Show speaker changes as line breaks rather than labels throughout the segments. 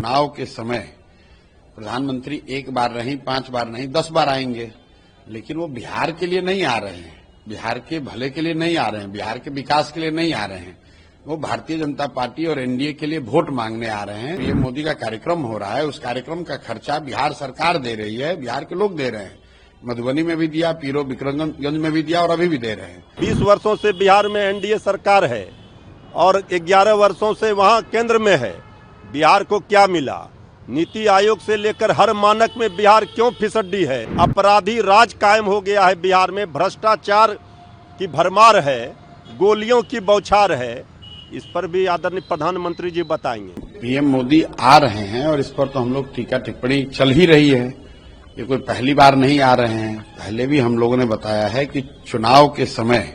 चुनाव के समय प्रधानमंत्री एक बार नहीं, 5 बार नहीं, 10 बार आएंगे, लेकिन वो बिहार के लिए नहीं आ रहे हैं, बिहार के भले के लिए नहीं आ रहे हैं, बिहार के विकास के लिए नहीं आ रहे हैं। वो भारतीय जनता पार्टी और एनडीए के लिए वोट मांगने आ रहे हैं। पीएम मोदी का कार्यक्रम हो रहा है, उस कार्यक्रम का खर्चा बिहार सरकार दे रही है, बिहार के लोग दे रहे हैं। मधुबनी में भी दिया, पीरो विक्रमगंज में भी दिया और अभी भी दे रहे हैं।
20 वर्षों से बिहार में एनडीए सरकार है और 11 वर्षों से वहां केंद्र में है। बिहार को क्या मिला? नीति आयोग से लेकर हर मानक में बिहार क्यों फिसड्डी है? अपराधी राज कायम हो गया है बिहार में, भ्रष्टाचार की भरमार है, गोलियों की बौछार है। इस पर भी आदरणीय प्रधानमंत्री जी बताएंगे।
पीएम मोदी आ रहे हैं और इस पर तो हम लोग टीका टिप्पणी चल ही रही है। ये कोई पहली बार नहीं आ रहे हैं, पहले भी हम लोगों ने बताया है कि चुनाव के समय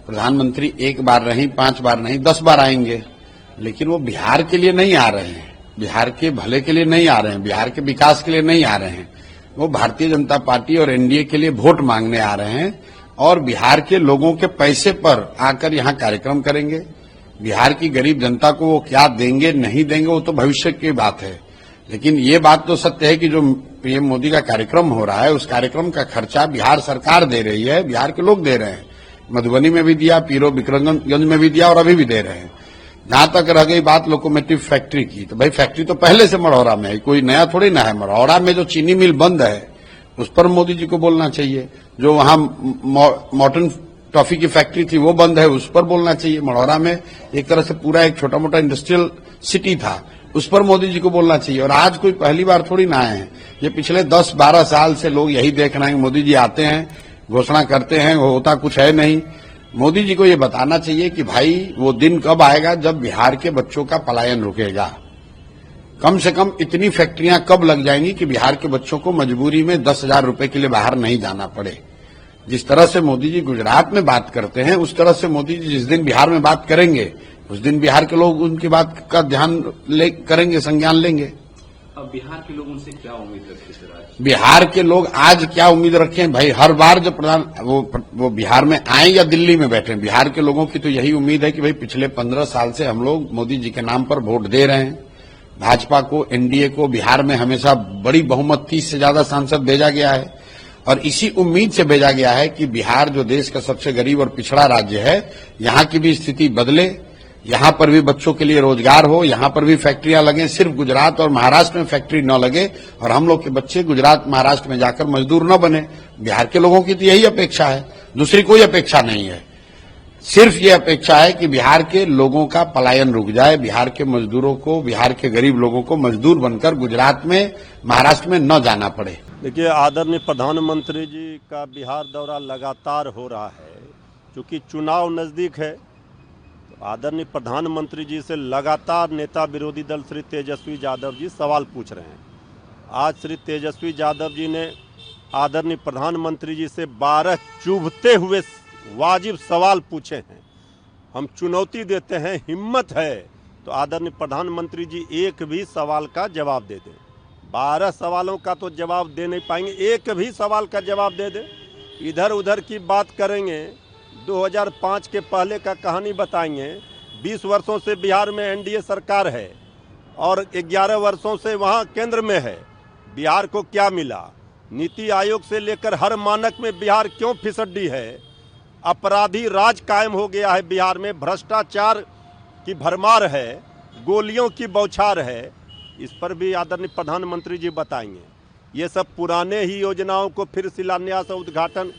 प्रधानमंत्री एक बार नहीं, 5 बार नहीं, 10 बार आएंगे, लेकिन वो बिहार के लिए नहीं आ रहे हैं, बिहार के भले के लिए नहीं आ रहे हैं, बिहार के विकास के लिए नहीं आ रहे हैं। वो भारतीय जनता पार्टी और एनडीए के लिए वोट मांगने आ रहे हैं और बिहार के लोगों के पैसे पर आकर यहाँ कार्यक्रम करेंगे। बिहार की गरीब जनता को वो क्या देंगे नहीं देंगे वो तो भविष्य की बात है, लेकिन ये बात तो सत्य है कि जो पीएम मोदी का कार्यक्रम हो रहा है, उस कार्यक्रम का खर्चा बिहार सरकार दे रही है, बिहार के लोग दे रहे हैं। मधुबनी में भी दिया, पीरो विक्रमगंज में भी दिया और अभी भी दे रहे हैं। जहां तक रह गई बात लोकोमोटिव फैक्ट्री की, तो भाई फैक्ट्री तो पहले से मढ़ौरा में है, कोई नया थोड़ी ना है। मढ़ौरा में जो चीनी मिल बंद है उस पर मोदी जी को बोलना चाहिए। जो वहां मॉर्टन टॉफी की फैक्ट्री थी वो बंद है, उस पर बोलना चाहिए। मढ़ौरा में एक तरह से पूरा एक छोटा मोटा इंडस्ट्रियल सिटी था, उस पर मोदी जी को बोलना चाहिए। और आज कोई पहली बार थोड़ी ना आए हैं, ये पिछले 10-12 साल से लोग यही देख रहे हैं। मोदी जी आते हैं, घोषणा करते हैं, होता कुछ है नहीं। मोदी जी को ये बताना चाहिए कि भाई वो दिन कब आएगा जब बिहार के बच्चों का पलायन रुकेगा। कम से कम इतनी फैक्ट्रियां कब लग जाएंगी कि बिहार के बच्चों को मजबूरी में 10,000 रुपए के लिए बाहर नहीं जाना पड़े। जिस तरह से मोदी जी गुजरात में बात करते हैं, उस तरह से मोदी जी जिस दिन बिहार में बात करेंगे उस दिन बिहार के लोग उनकी बात का ध्यान करेंगे, संज्ञान लेंगे।
अब बिहार के लोग उनसे क्या उम्मीद रखते हैं?
बिहार के लोग आज क्या उम्मीद रखें भाई? हर बार जब वो बिहार में आए या दिल्ली में बैठे, बिहार के लोगों की तो यही उम्मीद है कि भाई पिछले 15 साल से हम लोग मोदी जी के नाम पर वोट दे रहे हैं। भाजपा को, एनडीए को बिहार में हमेशा बड़ी बहुमत, 30 से ज्यादा सांसद भेजा गया है और इसी उम्मीद से भेजा गया है कि बिहार जो देश का सबसे गरीब और पिछड़ा राज्य है, यहाँ की भी स्थिति बदले, यहाँ पर भी बच्चों के लिए रोजगार हो, यहाँ पर भी फैक्ट्रियां लगें, सिर्फ गुजरात और महाराष्ट्र में फैक्ट्री न लगे और हम लोग के बच्चे गुजरात महाराष्ट्र में जाकर मजदूर न बने। बिहार के लोगों की तो यही अपेक्षा है, दूसरी कोई अपेक्षा नहीं है। सिर्फ ये अपेक्षा है कि बिहार के लोगों का पलायन रुक जाए, बिहार के मजदूरों को, बिहार के गरीब लोगों को मजदूर बनकर गुजरात में, महाराष्ट्र में न जाना पड़े।
देखिए, आदरणीय प्रधानमंत्री जी का बिहार दौरा लगातार हो रहा है, क्योंकि चुनाव नजदीक है। तो आदरणीय प्रधानमंत्री जी से लगातार नेता विरोधी दल श्री तेजस्वी यादव जी सवाल पूछ रहे हैं। आज श्री तेजस्वी यादव जी ने आदरणीय प्रधानमंत्री जी से 12 चुभते हुए वाजिब सवाल पूछे हैं। हम चुनौती देते हैं, हिम्मत है तो आदरणीय प्रधानमंत्री जी एक भी सवाल का जवाब दे दें। 12 सवालों का तो जवाब दे नहीं पाएंगे, एक भी सवाल का जवाब दे दें। इधर उधर की बात करेंगे, 2005 के पहले का कहानी बताएंगे। 20 वर्षों से बिहार में एनडीए सरकार है और 11 वर्षों से वहां केंद्र में है। बिहार को क्या मिला? नीति आयोग से लेकर हर मानक में बिहार क्यों फिसड्डी है? अपराधी राज कायम हो गया है बिहार में, भ्रष्टाचार की भरमार है, गोलियों की बौछार है। इस पर भी आदरणीय प्रधानमंत्री जी बताएंगे। ये सब पुराने ही योजनाओं को फिर शिलान्यास और उद्घाटन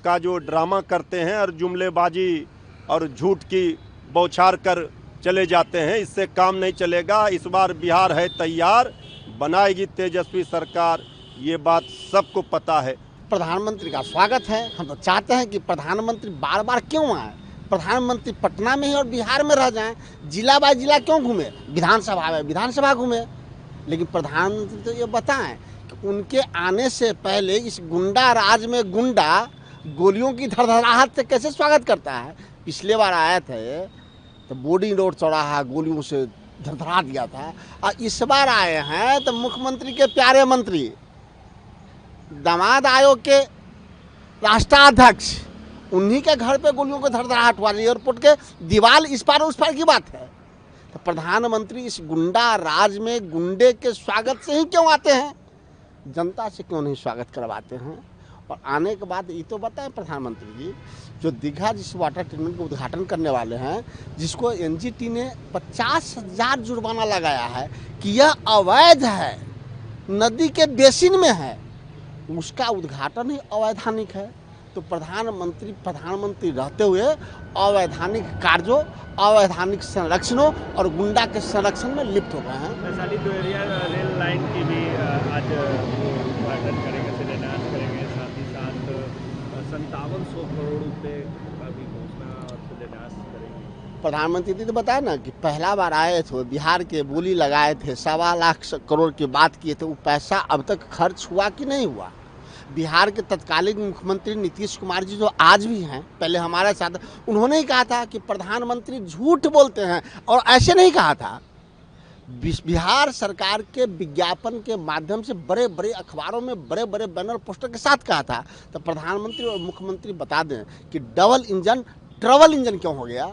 का जो ड्रामा करते हैं और जुमलेबाजी और झूठ की बौछार कर चले जाते हैं, इससे काम नहीं चलेगा। इस बार बिहार है तैयार, बनाएगी तेजस्वी सरकार, ये बात सबको पता है।
प्रधानमंत्री का स्वागत है। हम तो चाहते हैं कि प्रधानमंत्री बार बार क्यों आए, प्रधानमंत्री पटना में ही और बिहार में रह जाएं, जिला बाय जिला क्यों घूमे, विधानसभा में विधानसभा घूमे। लेकिन प्रधानमंत्री तो ये बताएं कि उनके आने से पहले इस गुंडा राज में गुंडा गोलियों की धड़धड़ाहट से कैसे स्वागत करता है। पिछले बार आए थे तो बोर्डिंग रोड चौराहा गोलियों से धड़धड़ा दिया था, और इस बार आए हैं तो मुख्यमंत्री के प्यारे मंत्री, दामाद आयोग के राष्ट्राध्यक्ष, उन्हीं के घर पे गोलियों को धड़धड़ाहट हुआ। एयरपोर्ट के दीवार इस पार उस पार की बात है। तो प्रधानमंत्री इस गुंडा राज में गुंडे के स्वागत से ही क्यों आते हैं, जनता से क्यों नहीं स्वागत करवाते हैं। और आने के बाद ये तो बताएं प्रधानमंत्री जी, जो दीघा जिस वाटर ट्रीटमेंट का उद्घाटन करने वाले हैं, जिसको एनजीटी ने 50,000 जुर्माना लगाया है कि यह अवैध है, नदी के बेसिन में है, उसका उद्घाटन ही अवैधानिक है। तो प्रधानमंत्री रहते हुए अवैधानिक कार्यों, अवैधानिक संरक्षणों और गुंडा के संरक्षण में लिप्त हो गए हैं।
वैशाली दोहरिया रेल लाइन की भी आज उद्घाटन करेंगे, शिलान्यास करेंगे, साथ ही साथ 5700 करोड़ रुपए का भी घोषणा और शिलान्यास करेंगे।
प्रधानमंत्री ने तो बताया ना कि पहला बार आए थे, बिहार के बोली लगाए थे, 1.25 लाख करोड़ की बात किए थे। वो पैसा अब तक खर्च हुआ कि नहीं हुआ। बिहार के तत्कालीन मुख्यमंत्री नीतीश कुमार जी जो आज भी हैं, पहले हमारे साथ, उन्होंने ही कहा था कि प्रधानमंत्री झूठ बोलते हैं, और ऐसे नहीं कहा था। बिहार सरकार के विज्ञापन के माध्यम से बड़े बड़े अखबारों में बड़े बड़े बैनर पोस्टर के साथ कहा था। तो प्रधानमंत्री और मुख्यमंत्री बता दें कि डबल इंजन ट्रबल इंजन क्यों हो गया।